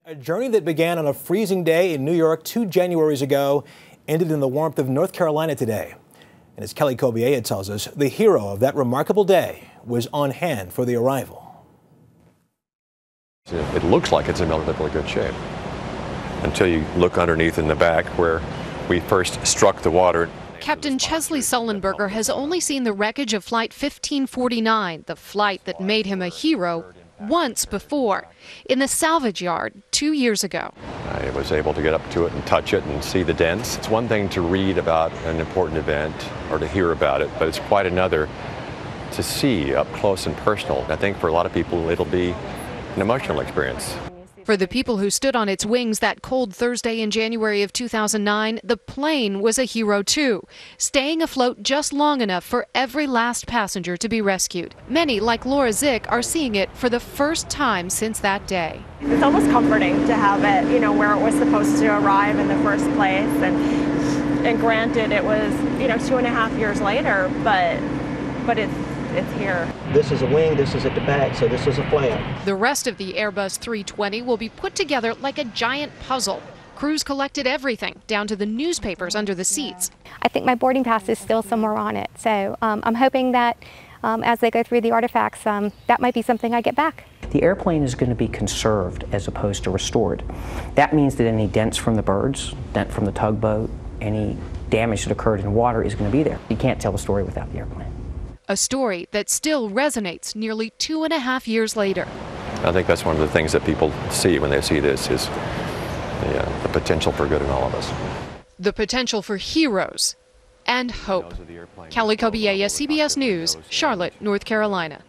A journey that began on a freezing day in New York 2 Januaries ago ended in the warmth of North Carolina today. And as Kelly Cobiella tells us, the hero of that remarkable day was on hand for the arrival. It looks like it's in relatively good shape until you look underneath in the back where we first struck the water. Captain Chesley Sullenberger has only seen the wreckage of Flight 1549, the flight that made him a hero, once before, in the salvage yard 2 years ago. I was able to get up to it and touch it and see the dents. It's one thing to read about an important event or to hear about it, but it's quite another to see up close and personal. I think for a lot of people it'll be an emotional experience. For the people who stood on its wings that cold Thursday in January of 2009, the plane was a hero too, staying afloat just long enough for every last passenger to be rescued. Many, like Laura Zick, are seeing it for the first time since that day. It's almost comforting to have it, where it was supposed to arrive in the first place. And granted, it was, 2.5 years later, but it's here. This is a wing, this is at the back, so this is a flap. The rest of the Airbus 320 will be put together like a giant puzzle. Crews collected everything, down to the newspapers under the seats. I think my boarding pass is still somewhere on it, so I'm hoping that as they go through the artifacts, that might be something I get back. The airplane is going to be conserved as opposed to restored. That means that any dents from the birds, dent from the tugboat, any damage that occurred in water is going to be there. You can't tell the story without the airplane. A story that still resonates nearly 2.5 years later. I think that's one of the things that people see when they see this is the potential for good in all of us. The potential for heroes and hope. Kelly Cobiella, CBS News, Charlotte, North Carolina.